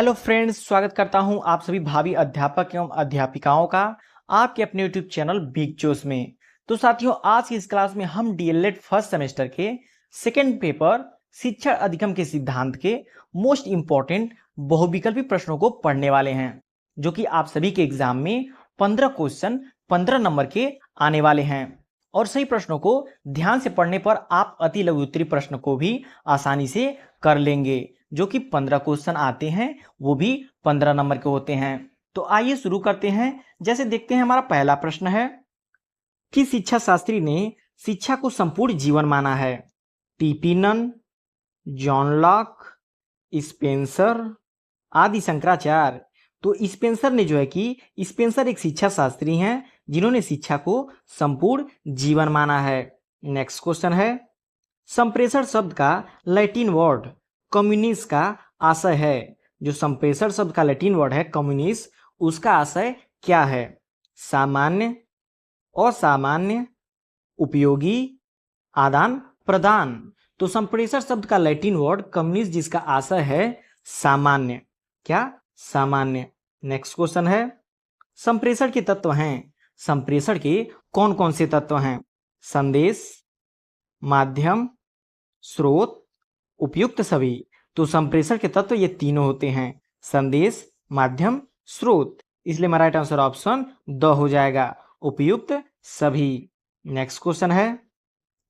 Hello friends, स्वागत करता हूं आप सभी भावी अध्यापक एवं अध्यापिकाओं का आपके अपने यूट्यूब चैनल बिग चोस में। तो साथियों, आज की इस क्लास में हम डीएलएड फर्स्ट सेमेस्टर के सेकेंड पेपर शिक्षा अधिगम के सिद्धांत के मोस्ट इंपॉर्टेंट बहुविकल्पी प्रश्नों को पढ़ने वाले हैं, जो कि आप सभी के एग्जाम में 15 क्वेश्चन 15 नंबर के आने वाले हैं। और सही प्रश्नों को ध्यान से पढ़ने पर आप अति लघु उत्तरीय प्रश्न को भी आसानी से कर लेंगे, जो कि 15 क्वेश्चन आते हैं, वो भी 15 नंबर के होते हैं। तो आइए शुरू करते हैं। जैसे देखते हैं, हमारा पहला प्रश्न है कि शिक्षा शास्त्री ने शिक्षा को संपूर्ण जीवन माना है? TP Nunn, John Locke, Spencer, Adi Shankaracharya. तो स्पेंसर ने जो है कि स्पेंसर एक शिक्षा शास्त्री हैं जिन्होंने शिक्षा को संपूर्ण जीवन माना है। नेक्स्ट क्वेश्चन है, संप्रेषण शब्द का लैटिन वर्ड कम्युनिस का आशय है। जो संप्रेषण शब्द का लैटिन वर्ड है कम्युनिस, उसका आशय क्या है? सामान्य, असामान्य, उपयोगी, आदान प्रदान। तो संप्रेषण शब्द का लैटिन वर्ड कम्युनिस, जिसका आशय है सामान्य। क्या? सामान्य। नेक्स्ट क्वेश्चन है, संप्रेषण के तत्व हैं। संप्रेषण के कौन कौन से तत्व हैं? संदेश, माध्यम, स्रोत, उपयुक्त सभी। तो संप्रेषण के तत्व ये तीनों होते हैं, संदेश, माध्यम, स्रोत। इसलिए हमारा राइट आंसर ऑप्शन द हो जाएगा, उपयुक्त सभी। नेक्स्ट क्वेश्चन है,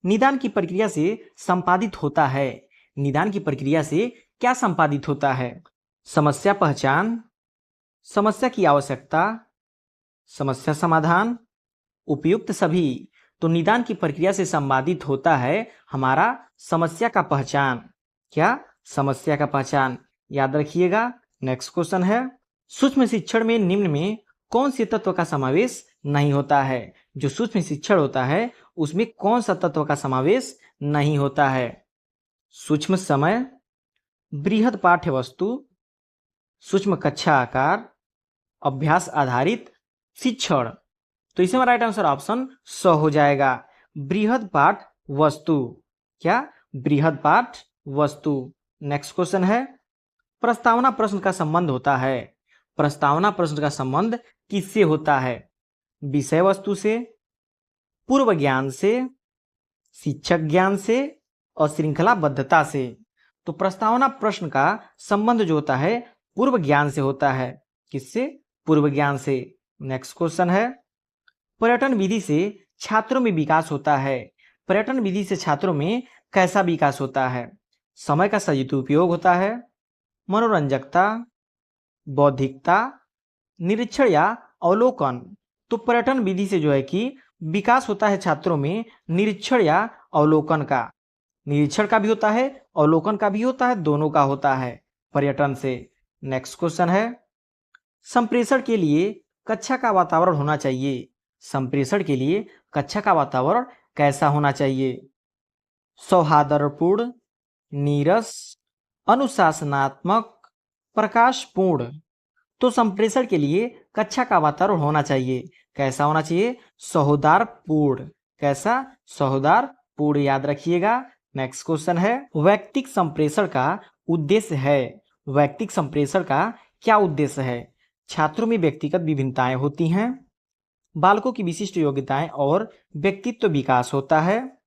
निदान की प्रक्रिया से संपादित होता है। निदान की प्रक्रिया से क्या संपादित होता है? समस्या पहचान, समस्या की आवश्यकता, समस्या समाधान, उपयुक्त सभी। तो निदान की प्रक्रिया से संपादित होता है हमारा समस्या का पहचान। क्या? समस्या का पहचान, याद रखिएगा। नेक्स्ट क्वेश्चन है, सूक्ष्म शिक्षण में निम्न में कौन से तत्व का समावेश नहीं होता है? जो सूक्ष्म शिक्षण होता है उसमें कौन सा तत्व का समावेश नहीं होता है? सूक्ष्म समय, बृहद पाठ्य वस्तु, सूक्ष्म कक्षा आकार, अभ्यास आधारित शिक्षण। तो इसमें राइट आंसर ऑप्शन स हो जाएगा, बृहद पाठ वस्तु। क्या? बृहद पाठ वस्तु। नेक्स्ट क्वेश्चन है, प्रस्तावना प्रश्न का संबंध होता है। प्रस्तावना प्रश्न का संबंध किससे होता है? विषय वस्तु से, पूर्व ज्ञान से, शिक्षक ज्ञान से और श्रृंखलाबद्धता से। तो प्रस्तावना प्रश्न का संबंध जो होता है पूर्व ज्ञान से होता है। किससे? पूर्व ज्ञान से। नेक्स्ट क्वेश्चन है, पर्यटन विधि से छात्रों में विकास होता है। पर्यटन विधि से छात्रों में कैसा विकास होता है? समय का सही उपयोग होता है, मनोरंजकता, बौद्धिकता, निरीक्षण या अवलोकन। तो पर्यटन विधि से जो है कि विकास होता है छात्रों में निरीक्षण या अवलोकन का। निरीक्षण का भी होता है, अवलोकन का भी होता है, दोनों का होता है पर्यटन से। नेक्स्ट क्वेश्चन है, संप्रेषण के लिए कक्षा का वातावरण होना चाहिए। संप्रेषण के लिए कक्षा का वातावरण कैसा होना चाहिए? सौहार्दपूर्ण, नीरस, अनुशासनात्मक, प्रकाशपूर्ण। तो संप्रेषण के लिए कक्षा का वातावरण होना चाहिए, कैसा होना चाहिए? सौहार्दपूर्ण। कैसा? सौहार्दपूर्ण, याद रखिएगा। नेक्स्ट क्वेश्चन है, वैयक्तिक संप्रेषण का उद्देश्य है। वैयक्तिक संप्रेषण का क्या उद्देश्य है? छात्रों में व्यक्तिगत विभिन्नताएं होती हैं, बालकों की विशिष्ट योग्यताएं और व्यक्तित्व विकास होता है,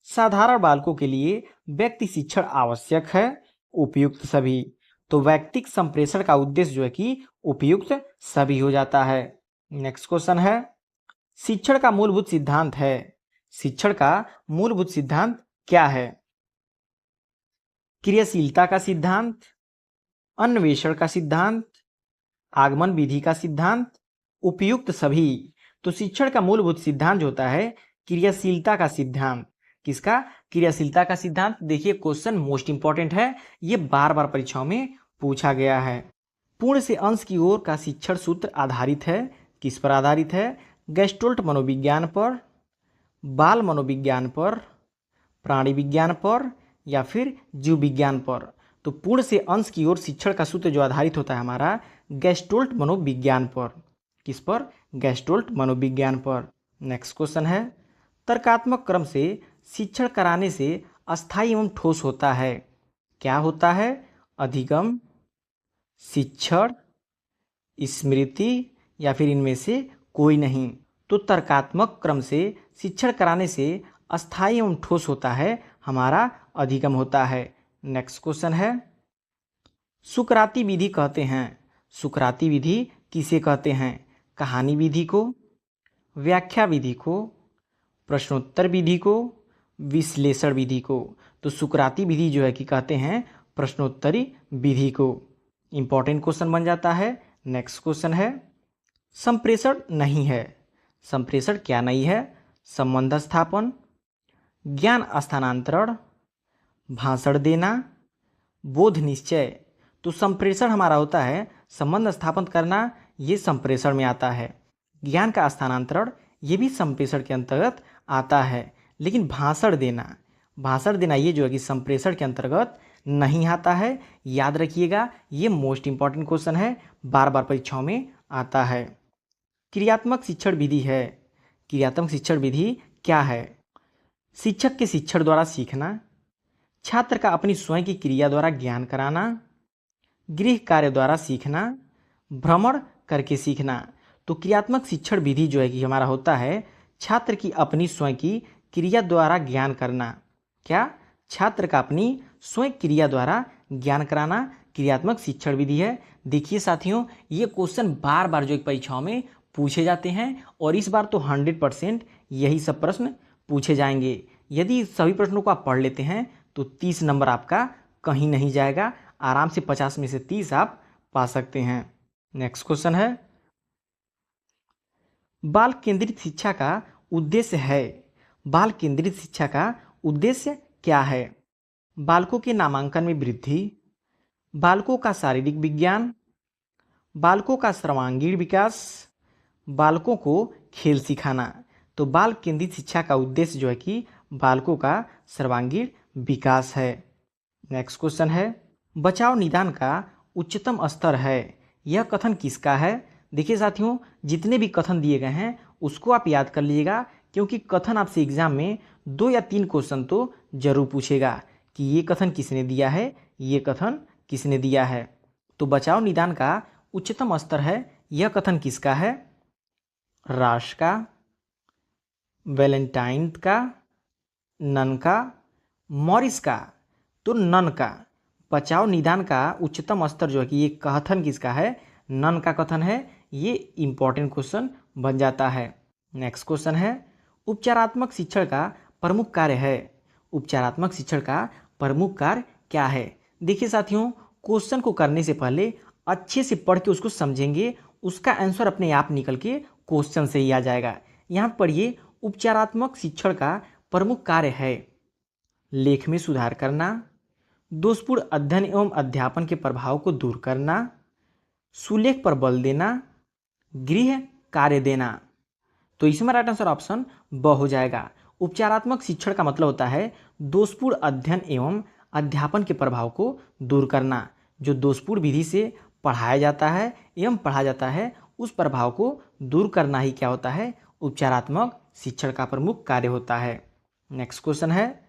साधारण बालकों के लिए व्यक्ति शिक्षण आवश्यक है, उपयुक्त सभी। तो वैयक्तिक संप्रेषण का उद्देश्य जो है कि उपयुक्त सभी हो जाता है। नेक्स्ट क्वेश्चन है, शिक्षण का मूलभूत सिद्धांत है। शिक्षण का मूलभूत सिद्धांत क्या है? क्रियाशीलता का सिद्धांत, अन्वेषण का सिद्धांत, आगमन विधि का सिद्धांत, उपयुक्त सभी। तो शिक्षण का मूलभूत सिद्धांत जो होता है क्रियाशीलता का सिद्धांत। किसका? क्रियाशीलता का सिद्धांत। देखिए, क्वेश्चन मोस्ट इंपॉर्टेंट है, ये बार बार परीक्षाओं में पूछा गया है। पूर्ण से अंश की ओर का शिक्षण सूत्र आधारित है। किस पर आधारित है? गेस्टोल्ट मनोविज्ञान पर, बाल मनोविज्ञान पर, प्राणी विज्ञान पर या फिर जीव विज्ञान पर। तो पूर्ण से अंश की ओर शिक्षण का सूत्र जो आधारित होता है हमारा गेस्टोल्ट मनोविज्ञान पर। किस पर? गेस्टोल्ट मनोविज्ञान पर। नेक्स्ट क्वेश्चन है, तर्कात्मक क्रम से शिक्षण कराने से अस्थायी एवं ठोस होता है। क्या होता है? अधिगम, शिक्षण, स्मृति या फिर इनमें से कोई नहीं। तो तर्कात्मक क्रम से शिक्षण कराने से अस्थायी एवं ठोस होता है, हमारा अधिगम होता है। नेक्स्ट क्वेश्चन है, सुकराती विधि कहते हैं। सुकराती विधि किसे कहते हैं? कहानी विधि को, व्याख्या विधि को, प्रश्नोत्तर विधि को, विश्लेषण विधि को। तो सुकराती विधि जो है कि कहते हैं प्रश्नोत्तरी विधि को। इंपॉर्टेंट क्वेश्चन बन जाता है। नेक्स्ट क्वेश्चन है, संप्रेषण नहीं है। संप्रेषण क्या नहीं है? संबंध स्थापन, ज्ञान स्थानांतरण, भाषण देना, बोध निश्चय। तो संप्रेषण हमारा होता है संबंध स्थापन करना, ये संप्रेषण में आता है। ज्ञान का स्थानांतरण ये भी संप्रेषण के अंतर्गत आता है। लेकिन भाषण देना ये जो है कि संप्रेषण के अंतर्गत नहीं आता है। याद रखिएगा, ये मोस्ट इंपॉर्टेंट क्वेश्चन है, बार बार परीक्षाओं में आता है। क्रियात्मक शिक्षण विधि है। क्रियात्मक शिक्षण विधि क्या है? शिक्षक के शिक्षण द्वारा सीखना, छात्र का अपनी स्वयं की क्रिया द्वारा ज्ञान कराना, गृह कार्य द्वारा सीखना, भ्रमण करके सीखना। तो क्रियात्मक शिक्षण विधि जो है कि हमारा होता है छात्र की अपनी स्वयं की क्रिया द्वारा ज्ञान करना। क्या? छात्र का अपनी स्वयं क्रिया द्वारा ज्ञान कराना क्रियात्मक शिक्षण विधि है। देखिए साथियों, ये क्वेश्चन बार बार जो परीक्षाओं में पूछे जाते हैं और इस बार तो 100% यही सब प्रश्न पूछे जाएंगे। यदि सभी प्रश्नों को आप पढ़ लेते हैं तो 30 नंबर आपका कहीं नहीं जाएगा, आराम से 50 में से 30 आप पा सकते हैं। नेक्स्ट क्वेश्चन है, बाल केंद्रित शिक्षा का उद्देश्य है। बाल केंद्रित शिक्षा का उद्देश्य क्या है? बालकों के नामांकन में वृद्धि, बालकों का शारीरिक विज्ञान, बालकों का सर्वांगीण विकास, बालकों को खेल सिखाना। तो बाल केंद्रित शिक्षा का उद्देश्य जो है कि बालकों का सर्वांगीण विकास है। नेक्स्ट क्वेश्चन है, बचाव निदान का उच्चतम स्तर है। यह कथन किसका है? देखिए साथियों, जितने भी कथन दिए गए हैं उसको आप याद कर लीजिएगा, क्योंकि कथन आपसे एग्जाम में 2 या 3 क्वेश्चन तो जरूर पूछेगा कि ये कथन किसने दिया है, ये कथन किसने दिया है। तो बचाव निदान का उच्चतम स्तर है, यह कथन किसका है? राश का, वैलेंटाइन का, नन का, मॉरिस का। तो नन का बचाव निदान का उच्चतम स्तर जो है कि ये कथन किसका है? नन का कथन है। ये इंपॉर्टेंट क्वेश्चन बन जाता है। नेक्स्ट क्वेश्चन है, उपचारात्मक शिक्षण का प्रमुख कार्य है। उपचारात्मक शिक्षण का प्रमुख कार्य क्या है? देखिए साथियों, क्वेश्चन को करने से पहले अच्छे से पढ़ के उसको समझेंगे, उसका आंसर अपने आप निकल के क्वेश्चन से ही आ जाएगा। यहाँ पढ़िए, उपचारात्मक शिक्षण का प्रमुख कार्य है लेख में सुधार करना, दोषपूर्ण अध्ययन एवं अध्यापन के प्रभाव को दूर करना, सुलेख पर बल देना, गृह कार्य देना। तो इसमें राइट आंसर ऑप्शन ब हो जाएगा। उपचारात्मक शिक्षण का मतलब होता है दोषपूर्ण अध्ययन एवं अध्यापन के प्रभाव को दूर करना। जो दोषपूर्ण विधि से पढ़ाया जाता है एवं पढ़ा जाता है, उस प्रभाव को दूर करना ही क्या होता है? उपचारात्मक शिक्षण का प्रमुख कार्य होता है। नेक्स्ट क्वेश्चन है,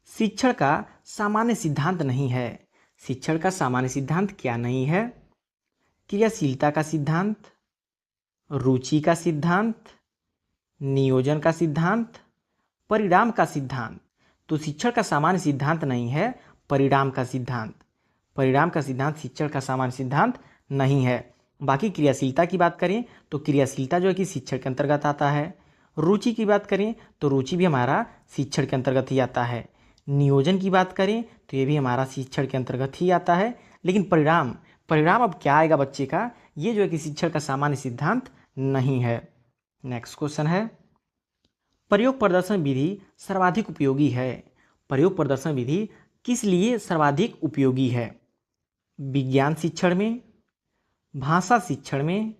शिक्षण का सामान्य सिद्धांत नहीं है। शिक्षण का सामान्य सिद्धांत क्या नहीं है? क्रियाशीलता का सिद्धांत, रुचि का सिद्धांत, नियोजन का सिद्धांत, परिणाम का सिद्धांत। तो शिक्षण का सामान्य सिद्धांत नहीं है, परिणाम का सिद्धांत। परिणाम का सिद्धांत शिक्षण का सामान्य सिद्धांत नहीं है। बाकी क्रियाशीलता की बात करें तो क्रियाशीलता जो है कि शिक्षण के अंतर्गत आता है। रुचि की बात करें तो रुचि भी हमारा शिक्षण के अंतर्गत ही आता है। नियोजन की बात करें तो ये भी हमारा शिक्षण के अंतर्गत ही आता है। लेकिन परिणाम अब क्या आएगा बच्चे का? ये जो है कि शिक्षण का सामान्य सिद्धांत नहीं है। नेक्स्ट क्वेश्चन है, प्रयोग प्रदर्शन विधि सर्वाधिक उपयोगी है। प्रयोग प्रदर्शन विधि किस लिए सर्वाधिक उपयोगी है? विज्ञान शिक्षण में, भाषा शिक्षण में,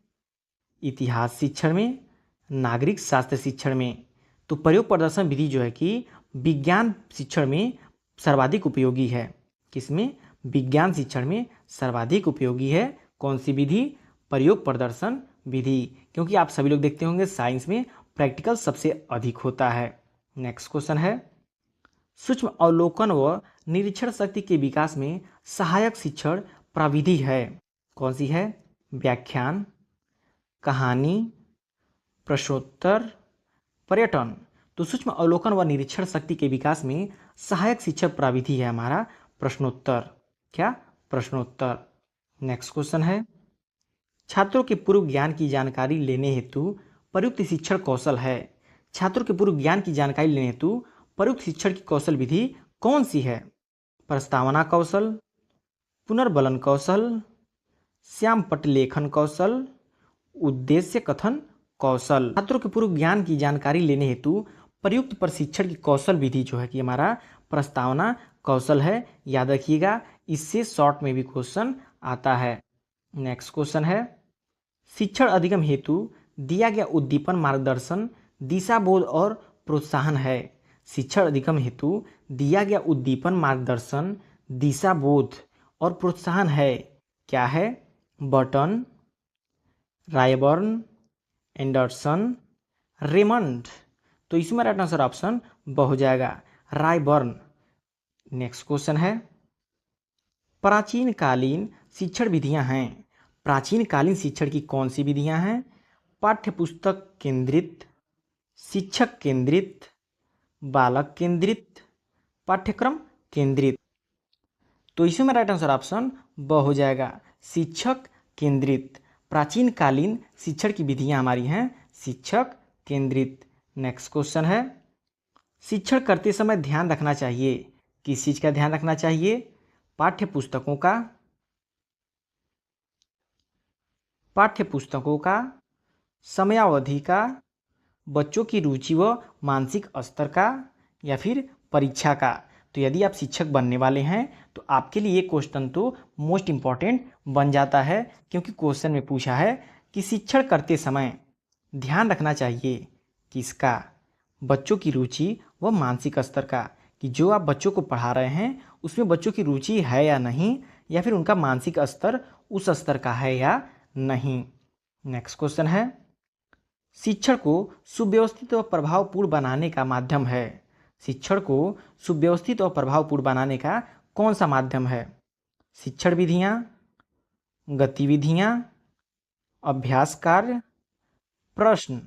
इतिहास शिक्षण में, नागरिक शास्त्र शिक्षण में। तो प्रयोग प्रदर्शन विधि जो है कि विज्ञान शिक्षण में सर्वाधिक उपयोगी है। किसमें? विज्ञान शिक्षण में सर्वाधिक उपयोगी है। कौन सी विधि? प्रयोग प्रदर्शन विधि। क्योंकि आप सभी लोग देखते होंगे साइंस में प्रैक्टिकल सबसे अधिक होता है। नेक्स्ट क्वेश्चन है, सूक्ष्म अवलोकन व निरीक्षण शक्ति के विकास में सहायक शिक्षण प्रविधि है। कौन सी है? व्याख्यान, कहानी, प्रश्नोत्तर, पर्यटन। तो सूक्ष्म अवलोकन व निरीक्षण शक्ति के विकास में सहायक शिक्षक प्रविधि है हमारा प्रश्नोत्तर। क्या? प्रश्नोत्तर। नेक्स्ट क्वेश्चन है, छात्रों के पूर्व ज्ञान की जानकारी लेने हेतु प्रयुक्त शिक्षण कौशल है। छात्रों के पूर्व ज्ञान की जानकारी लेने हेतु प्रयुक्त शिक्षण की कौशल विधि कौन सी है? प्रस्तावना कौशल, पुनर्बलन कौशल, श्यामपट्ट लेखन कौशल, उद्देश्य कथन कौशल। छात्रों के पूर्व ज्ञान की जानकारी लेने हेतु प्रयुक्त प्रशिक्षण की कौशल विधि जो है कि हमारा प्रस्तावना कौशल है। याद रखिएगा, इससे शॉर्ट में भी क्वेश्चन आता है। नेक्स्ट क्वेश्चन है, शिक्षण अधिगम हेतु दिया गया उद्दीपन, मार्गदर्शन, दिशाबोध और प्रोत्साहन है। शिक्षण अधिगम हेतु दिया गया उद्दीपन, मार्गदर्शन, दिशाबोध और प्रोत्साहन है। क्या है? Burton, Ryburn, Anderson, Raymond. तो इसमें राइट आंसर ऑप्शन ब हो जाएगा, रायबर्न। नेक्स्ट क्वेश्चन है, प्राचीन कालीन शिक्षण विधियां हैं। प्राचीन कालीन शिक्षण की कौन सी विधियां हैं? पाठ्यपुस्तक केंद्रित, शिक्षक केंद्रित, बालक केंद्रित, पाठ्यक्रम केंद्रित। तो इसमें राइट आंसर ऑप्शन ब हो जाएगा, शिक्षक केंद्रित। प्राचीन कालीन शिक्षण की विधियां हमारी हैं शिक्षक केंद्रित। नेक्स्ट क्वेश्चन है, शिक्षण करते समय ध्यान रखना चाहिए। किस चीज का ध्यान रखना चाहिए? पाठ्यपुस्तकों का, समयावधि का, बच्चों की रुचि व मानसिक स्तर का, या फिर परीक्षा का। तो यदि आप शिक्षक बनने वाले हैं तो आपके लिए ये क्वेश्चन तो मोस्ट इम्पॉर्टेंट बन जाता है, क्योंकि क्वेश्चन में पूछा है कि शिक्षण करते समय ध्यान रखना चाहिए किसका? बच्चों की रुचि व मानसिक स्तर का, कि जो आप बच्चों को पढ़ा रहे हैं उसमें बच्चों की रुचि है या नहीं, या फिर उनका मानसिक स्तर उस स्तर का है या नहीं। नेक्स्ट क्वेश्चन है, शिक्षण को सुव्यवस्थित और प्रभावपूर्ण बनाने का माध्यम है। शिक्षण को सुव्यवस्थित और प्रभावपूर्ण बनाने का कौन सा माध्यम है? शिक्षण विधियां, गतिविधियां, अभ्यास कार्य, प्रश्न।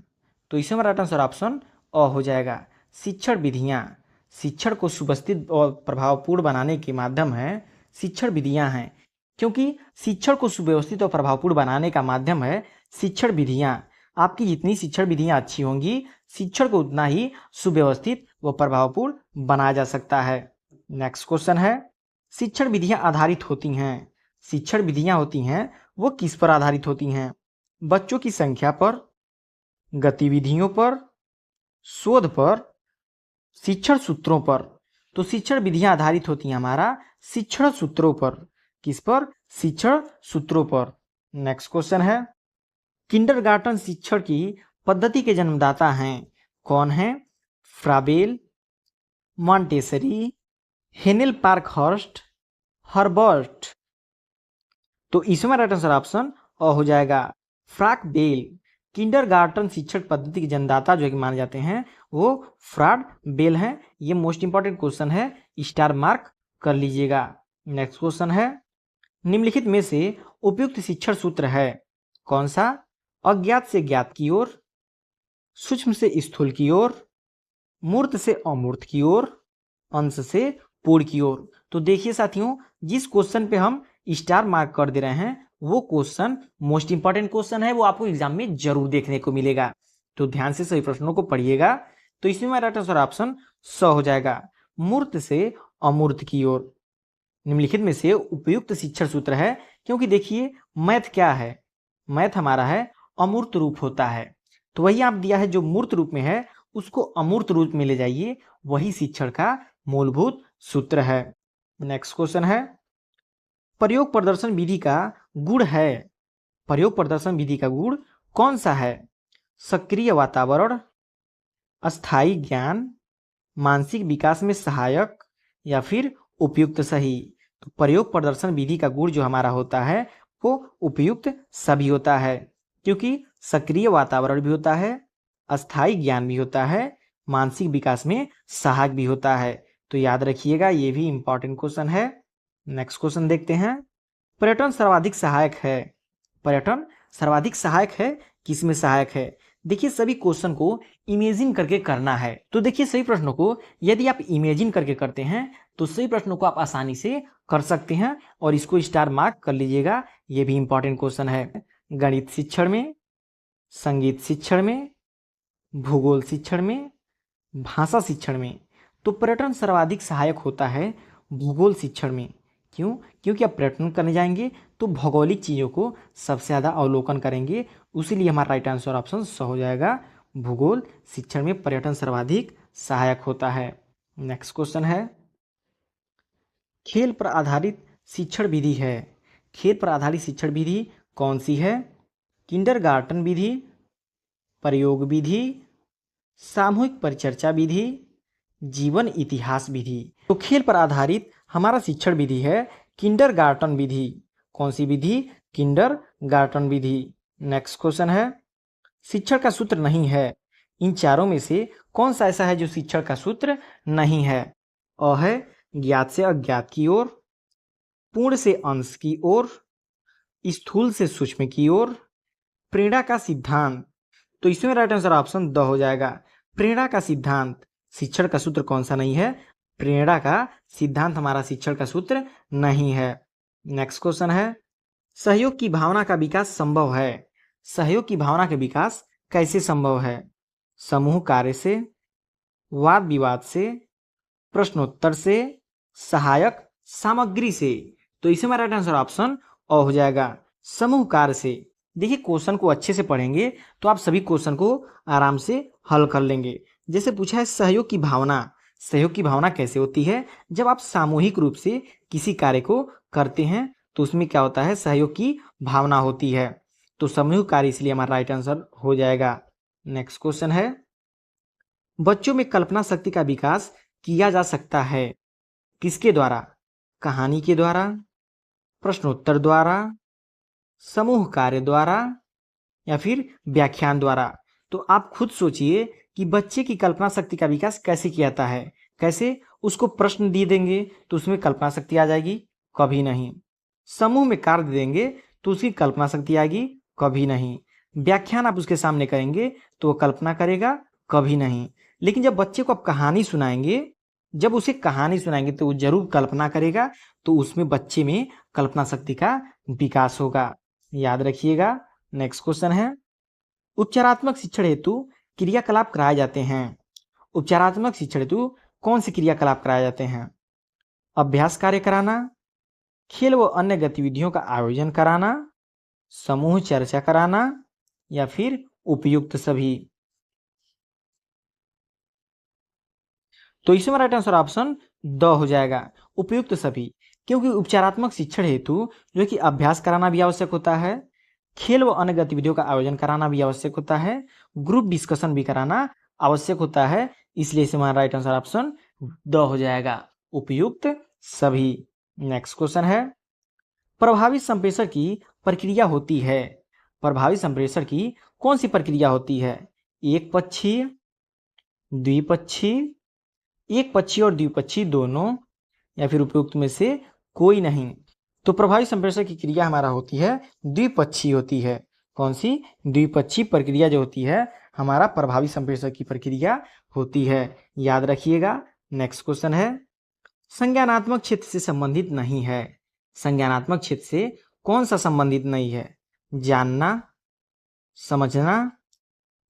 तो इसमें राइट आंसर ऑप्शन अ हो जाएगा, शिक्षण विधियां। शिक्षण को सुव्यवस्थित और प्रभावपूर्ण बनाने के माध्यम है शिक्षण विधियां हैं, क्योंकि शिक्षण को सुव्यवस्थित और प्रभावपूर्ण बनाने का माध्यम है शिक्षण विधियां। आपकी जितनी शिक्षण विधियां अच्छी होंगी, शिक्षण को उतना ही सुव्यवस्थित व प्रभावपूर्ण बनाया जा सकता है। नेक्स्ट क्वेश्चन है, शिक्षण विधियां आधारित होती हैं। शिक्षण विधियां होती हैं वो किस पर आधारित होती हैं? बच्चों की संख्या पर, गतिविधियों पर, शोध पर, शिक्षण सूत्रों पर। तो शिक्षण विधियां आधारित होती हैं हमारा शिक्षण सूत्रों पर। किस पर? शिक्षण सूत्रों पर। नेक्स्ट क्वेश्चन है, किंडरगार्टन शिक्षण की पद्धति के जन्मदाता हैं। कौन है? फ्राबेल, मॉन्टेसरी, हेनेल पार्कहर्स्ट, हर्बर्ट। तो इसमें राइट आंसर ऑप्शन अ हो जाएगा, फ्राक बेल। किंडरगार्टन शिक्षण पद्धति के जन्मदाता जो कि माने जाते हैं वो फ्राड बेल हैं। ये मोस्ट इंपॉर्टेंट क्वेश्चन है, स्टार मार्क कर लीजिएगा। नेक्स्ट क्वेश्चन है, निम्नलिखित में से उपयुक्त शिक्षण सूत्र है कौन सा? अज्ञात से ज्ञात की ओर, सूक्ष्म से स्थूल की ओर, मूर्त से अमूर्त की ओर, अंश से पूर्ण की ओर। तो देखिए साथियों, जिस क्वेश्चन पे हम स्टार मार्क कर दे रहे हैं वो क्वेश्चन मोस्ट इंपॉर्टेंट क्वेश्चन है, वो आपको एग्जाम में जरूर देखने को मिलेगा। तो ध्यान से सभी प्रश्नों को पढ़िएगा। तो इसमें राइट आंसर ऑप्शन स हो जाएगा, मूर्त से अमूर्त की ओर। निम्नलिखित में से उपयुक्त शिक्षण सूत्र है, क्योंकि देखिए मैथ क्या है? मैथ हमारा है अमूर्त रूप होता है, तो वही आप दिया है जो मूर्त रूप में है उसको अमूर्त रूप में ले जाइए, वही शिक्षण का मूलभूत सूत्र है। नेक्स्ट क्वेश्चन है, प्रयोग प्रदर्शन विधि का गुण है। प्रयोग प्रदर्शन विधि का गुण कौन सा है? सक्रिय वातावरण, अस्थायी ज्ञान, मानसिक विकास में सहायक, या फिर उपयुक्त सही। तो प्रयोग प्रदर्शन विधि का गुण जो हमारा होता है वो उपयुक्त सभी होता है, क्योंकि सक्रिय वातावरण भी होता है, अस्थायी ज्ञान भी होता है, मानसिक विकास में सहायक भी होता है। तो याद रखिएगा, ये भी इंपॉर्टेंट क्वेश्चन है। नेक्स्ट क्वेश्चन देखते हैं, पर्यटन सर्वाधिक सहायक है। पर्यटन सर्वाधिक सहायक है, किसमें सहायक है? देखिए सभी क्वेश्चन को इमेजिन करके करना है। तो देखिए सभी प्रश्नों को यदि आप इमेजिन करके करते हैं तो सभी प्रश्नों को आप आसानी से कर सकते हैं और इसको स्टार मार्क कर लीजिएगा। ये भी इंपॉर्टेंट क्वेश्चन है। गणित शिक्षण में, संगीत शिक्षण में, भूगोल शिक्षण में, भाषा शिक्षण में। तो पर्यटन सर्वाधिक सहायक होता है भूगोल शिक्षण में। क्यों? क्योंकि आप पर्यटन करने जाएंगे तो भौगोलिक चीज़ों को सबसे ज़्यादा अवलोकन करेंगे, उसीलिए हमारा राइट आंसर ऑप्शन स हो जाएगा। भूगोल शिक्षण में पर्यटन सर्वाधिक सहायक होता है। नेक्स्ट क्वेश्चन है, खेल पर आधारित शिक्षण विधि है। खेल पर आधारित शिक्षण विधि कौन सी है? किंडरगार्टन विधि, प्रयोग विधि, सामूहिक परिचर्चा विधि, जीवन इतिहास विधि। तो खेल पर आधारित हमारा शिक्षण विधि है किंडरगार्टन विधि। कौन सी विधि? किंडरगार्टन विधि। नेक्स्ट क्वेश्चन है, शिक्षण का सूत्र नहीं है। इन चारों में से कौन सा ऐसा है जो शिक्षण का सूत्र नहीं है? अ है ज्ञात से अज्ञात की ओर, पूर्ण से अंश की ओर, स्थूल से सूक्ष्म की ओर, प्रेरणा का सिद्धांत। तो इसमें राइट आंसर ऑप्शन द हो जाएगा। प्रेरणा का सिद्धांत शिक्षण का सूत्र कौन सा नहीं है? प्रेरणा का सिद्धांत हमारा शिक्षण का सूत्र नहीं है। नेक्स्ट क्वेश्चन है, सहयोग की भावना का विकास संभव है। सहयोग की भावना का विकास कैसे संभव है? समूह कार्य से, वाद विवाद से, प्रश्नोत्तर से, सहायक सामग्री से। तो इसमें हमारा राइट आंसर ऑप्शन अ हो जाएगा, समूह कार्य से। देखिए क्वेश्चन को अच्छे से पढ़ेंगे तो आप सभी क्वेश्चन को आराम से हल कर लेंगे। जैसे पूछा है सहयोग की भावना, सहयोग की भावना कैसे होती है? जब आप सामूहिक रूप से किसी कार्य को करते हैं तो उसमें क्या होता है? सहयोग की भावना होती है। तो समूह कार्य इसलिए हमारा राइट आंसर हो जाएगा। नेक्स्ट क्वेश्चन है, बच्चों में कल्पना शक्ति का विकास किया जा सकता है किसके द्वारा? कहानी के द्वारा, प्रश्नोत्तर द्वारा, समूह कार्य द्वारा, या फिर व्याख्यान द्वारा। तो आप खुद सोचिए कि बच्चे की कल्पना शक्ति का विकास कैसे किया जाता है? कैसे? उसको प्रश्न दे देंगे तो उसमें कल्पना शक्ति आ जाएगी? कभी नहीं। समूह में कार्य दे देंगे तो उसकी कल्पना शक्ति आएगी? कभी नहीं। व्याख्यान आप उसके सामने करेंगे तो वो कल्पना करेगा? कभी नहीं। लेकिन जब बच्चे को आप कहानी सुनाएंगे, जब उसे कहानी सुनाएंगे तो वो जरूर कल्पना करेगा, तो उसमें बच्चे में कल्पना शक्ति का विकास होगा। याद रखिएगा। नेक्स्ट क्वेश्चन है, उपचारात्मक शिक्षण हेतु क्रियाकलाप कराए जाते हैं। उपचारात्मक शिक्षण हेतु कौन से क्रियाकलाप कराए जाते हैं? अभ्यास कार्य कराना, खेल व अन्य गतिविधियों का आयोजन कराना, समूह चर्चा कराना, या फिर उपयुक्त सभी। तो इसमें राइट आंसर ऑप्शन द हो जाएगा, उपयुक्त सभी। क्योंकि उपचारात्मक शिक्षण हेतु जो कि अभ्यास कराना भी आवश्यक होता है, खेल व अन्य गतिविधियों का आयोजन कराना भी आवश्यक होता है, ग्रुप डिस्कशन भी कराना आवश्यक होता है, इसलिए इसमें हमारा राइट आंसर ऑप्शन द हो जाएगा, उपयुक्त सभी। नेक्स्ट क्वेश्चन है, प्रभावी संप्रेषण की प्रक्रिया होती है। प्रभावी संप्रेषण की कौन सी प्रक्रिया होती है? एक पक्षीय, द्विपक्षीय, एक पक्षी और द्विपक्षी दोनों, या फिर उपयुक्त में से कोई नहीं। तो प्रभावी संप्रेषण की क्रिया हमारा होती है द्विपक्षी होती है। कौन सी? द्विपक्षी प्रक्रिया जो होती है हमारा प्रभावी संप्रेषण की प्रक्रिया होती है। याद रखिएगा। नेक्स्ट क्वेश्चन है, संज्ञानात्मक क्षेत्र से संबंधित नहीं है। संज्ञानात्मक क्षेत्र से कौन सा संबंधित नहीं है? जानना, समझना,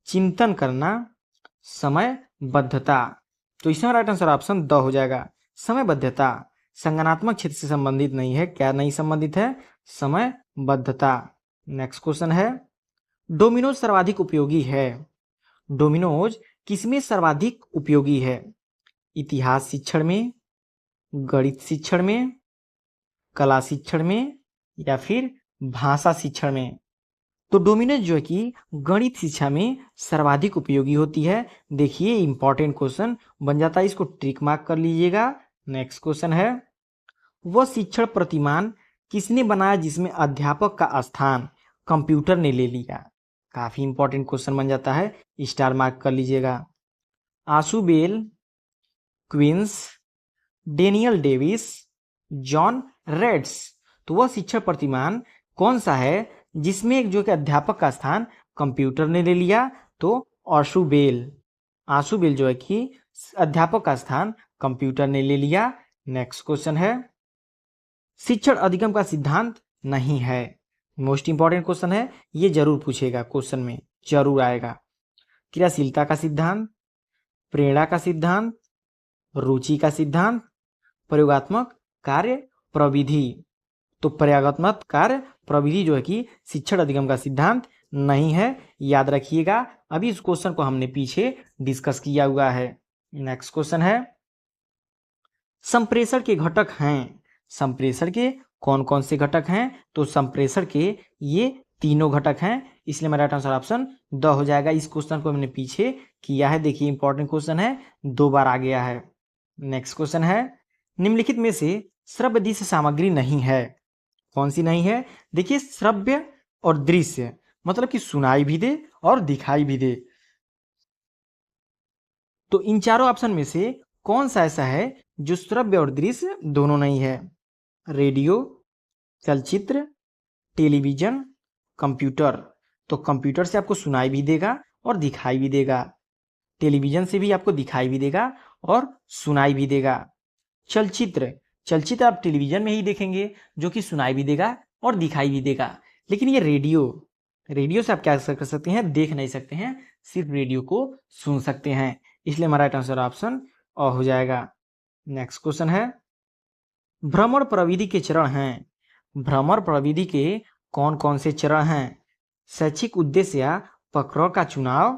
चिंतन करना, समयबद्धता। तो इसमें राइट आंसर ऑप्शन द हो जाएगा, समयबद्धता। संज्ञानात्मक क्षेत्र से संबंधित नहीं है। क्या नहीं संबंधित है? समयबद्धता। नेक्स्ट क्वेश्चन है, डोमिनोज सर्वाधिक उपयोगी है। डोमिनोज किसमें सर्वाधिक उपयोगी है? इतिहास शिक्षण में, गणित शिक्षण में, कला शिक्षण में, या फिर भाषा शिक्षण में। तो डोमिनोज जो है कि गणित शिक्षा में सर्वाधिक उपयोगी होती है। देखिए इंपॉर्टेंट क्वेश्चन बन जाता है, इसको ट्रिक मार्क कर लीजिएगा। नेक्स्ट क्वेश्चन है, वह शिक्षण प्रतिमान किसने बनाया जिसमें अध्यापक का स्थान कंप्यूटर ने ले लिया? काफी इंपॉर्टेंट क्वेश्चन बन जाता है, स्टार मार्क कर लीजिएगा। Ausubel, Quince, Daniel Davis, John Reeds. तो वह शिक्षण प्रतिमान कौन सा है जिसमें जो कि अध्यापक का स्थान कंप्यूटर ने ले लिया? तो आशुबेल जो है कि अध्यापक का स्थान कंप्यूटर ने ले लिया। नेक्स्ट क्वेश्चन है, शिक्षण अधिगम का सिद्धांत नहीं है। मोस्ट इंपॉर्टेंट क्वेश्चन है, ये जरूर पूछेगा, क्वेश्चन में जरूर आएगा। क्रियाशीलता का सिद्धांत, प्रेरणा का सिद्धांत, रुचि का सिद्धांत, प्रयोगात्मक कार्य प्रविधि। तो प्रयोगात्मक कार्य प्रविधि जो है कि शिक्षण अधिगम का सिद्धांत नहीं है, याद रखिएगा। अभी इस क्वेश्चन को हमने पीछे डिस्कस किया हुआ है। नेक्स्ट क्वेश्चन है, संप्रेषण के घटक हैं। संप्रेषण के कौन कौन से घटक हैं? तो संप्रेषण के ये तीनों घटक हैं, इसलिए मेरा राइट आंसर ऑप्शन द हो जाएगा। इस क्वेश्चन को हमने पीछे किया है, देखिए इंपॉर्टेंट क्वेश्चन है, 2 बार आ गया है। नेक्स्ट क्वेश्चन है, निम्नलिखित में से श्रव्य दृश्य सामग्री नहीं है। कौन सी नहीं है? देखिए श्रव्य और दृश्य मतलब कि सुनाई भी दे और दिखाई भी दे। तो इन चारों ऑप्शन में से कौन सा ऐसा है जो श्रव्य और दृश्य दोनों नहीं है? रेडियो, चलचित्र, टेलीविजन, कंप्यूटर। तो कंप्यूटर से आपको सुनाई भी देगा और दिखाई भी देगा, टेलीविजन से भी आपको दिखाई भी देगा और सुनाई भी देगा। चलचित्र आप टेलीविजन में ही देखेंगे जो कि सुनाई भी देगा और दिखाई भी देगा। लेकिन ये रेडियो से आप क्या कर सकते हैं? देख नहीं सकते हैं, सिर्फ रेडियो को सुन सकते हैं, इसलिए हमारा राइट आंसर ऑप्शन अ हो जाएगा। नेक्स्ट क्वेश्चन है, भ्रमण प्रविधि के चरण हैं। भ्रमण प्रविधि के कौन कौन से चरण हैं? शैक्षिक उद्देश्य या पकड़ का चुनाव,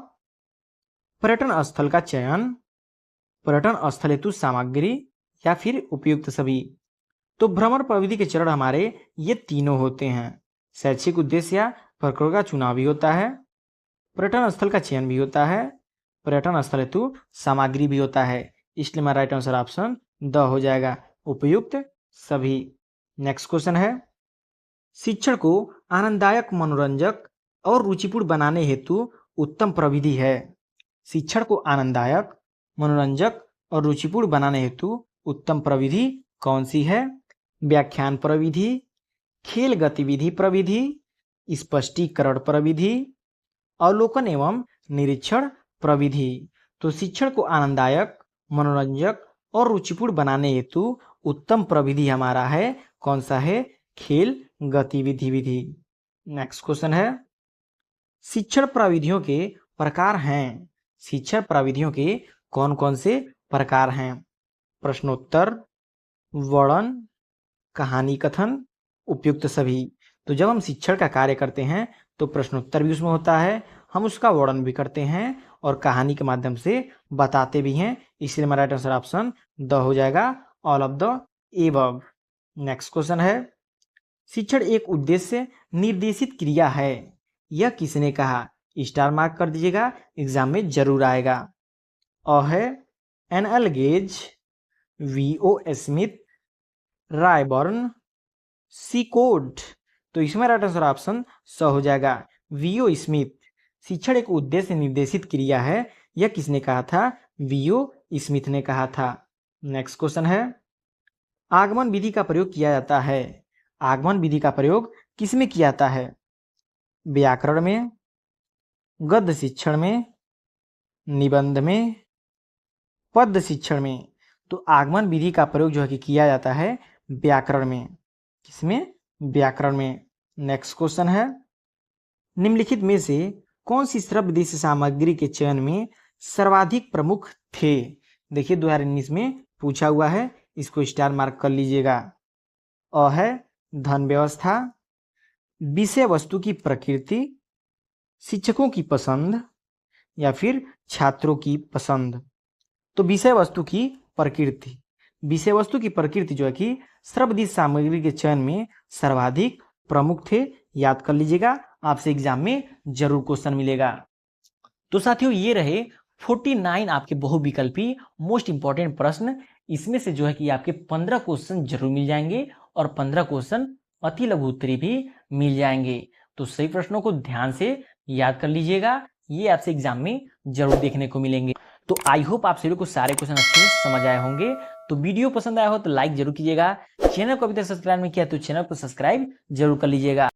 पर्यटन स्थल का चयन, पर्यटन स्थल हेतु सामग्री, या फिर उपयुक्त सभी। तो भ्रमण प्रविधि के चरण हमारे ये तीनों होते हैं। शैक्षिक उद्देश्य या पकड़ का चुनाव भी होता है, पर्यटन स्थल का चयन भी होता है, पर्यटन स्थल हेतु सामग्री भी होता है, इसलिए हमारा राइट आंसर ऑप्शन द हो जाएगा, उपयुक्त सभी। नेक्स्ट क्वेश्चन है, शिक्षण को आनंददायक, मनोरंजक और रुचिपूर्ण बनाने हेतु उत्तम प्रविधि है। शिक्षण को आनंददायक, मनोरंजक और रुचिपूर्ण बनाने हेतु उत्तम प्रविधि कौन सी है? व्याख्यान प्रविधि, खेल गतिविधि प्रविधि, स्पष्टीकरण प्रविधि, अवलोकन एवं निरीक्षण प्रविधि। तो शिक्षण को आनंददायक, मनोरंजक और रुचिपूर्ण बनाने हेतु उत्तम प्रविधि हमारा है, कौन सा है? खेल गतिविधि विधि। नेक्स्ट क्वेश्चन है, शिक्षण प्रविधियों के प्रकार हैं। शिक्षण प्रविधियों के कौन कौन से प्रकार हैं? प्रश्नोत्तर, वर्णन, कहानी कथन, उपयुक्त सभी। तो जब हम शिक्षण का कार्य करते हैं तो प्रश्नोत्तर भी उसमें होता है, हम उसका वर्णन भी करते हैं और कहानी के माध्यम से बताते भी हैं, इसलिए हमारा राइट आंसर ऑप्शन द हो जाएगा, all of the above. Next question है, शिक्षण एक उद्देश्य निर्देशित क्रिया है, यह किसने कहा? स्टार मार्क कर दीजिएगा, एग्जाम में जरूर आएगा। अ है N L. Gage, V O. Smith, Ryburn, C Code. तो इसमें राइट आंसर ऑप्शन स हो जाएगा, वी.ओ. स्मिथ। शिक्षण एक उद्देश्य निर्देशित क्रिया है, यह किसने कहा था? वी.ओ. स्मिथ ने कहा था। नेक्स्ट क्वेश्चन है, आगमन विधि का प्रयोग किया जाता है। आगमन विधि का प्रयोग किसमें किया जाता है? व्याकरण में, गद्य शिक्षण में, निबंध में, पद्य शिक्षण में। तो आगमन विधि का प्रयोग जो है कि किया जाता है व्याकरण में। किसमें? व्याकरण में। नेक्स्ट क्वेश्चन है, निम्नलिखित में से कौन सी श्रव्य दृश्य सामग्री के चयन में सर्वाधिक प्रमुख थे? देखिए 2019 में पूछा हुआ है, इसको स्टार मार्क कर लीजिएगा। अ है धन व्यवस्था, विषय वस्तु की प्रकृति, शिक्षकों की पसंद, या फिर छात्रों की पसंद। तो विषय वस्तु की प्रकृति, विषय वस्तु की प्रकृति जो है कि श्रव्य सामग्री के चयन में सर्वाधिक प्रमुख थे, याद कर लीजिएगा, आपसे एग्जाम में जरूर क्वेश्चन मिलेगा। तो साथियों ये रहे 49 आपके बहुविकल्पी मोस्ट इंपॉर्टेंट प्रश्न। इसमें से जो है कि आपके 15 क्वेश्चन जरूर मिल जाएंगे और 15 क्वेश्चन अति लघु उत्तरी भी मिल जाएंगे। तो सही प्रश्नों को ध्यान से याद कर लीजिएगा, ये आपसे एग्जाम में जरूर देखने को मिलेंगे। तो आई होप आप सभी को सारे क्वेश्चन अच्छे से समझ आए होंगे। तो वीडियो पसंद आया हो तो लाइक जरूर कीजिएगा, चैनल को अभी तक सब्सक्राइब नहीं किया तो चैनल को सब्सक्राइब जरूर कर लीजिएगा।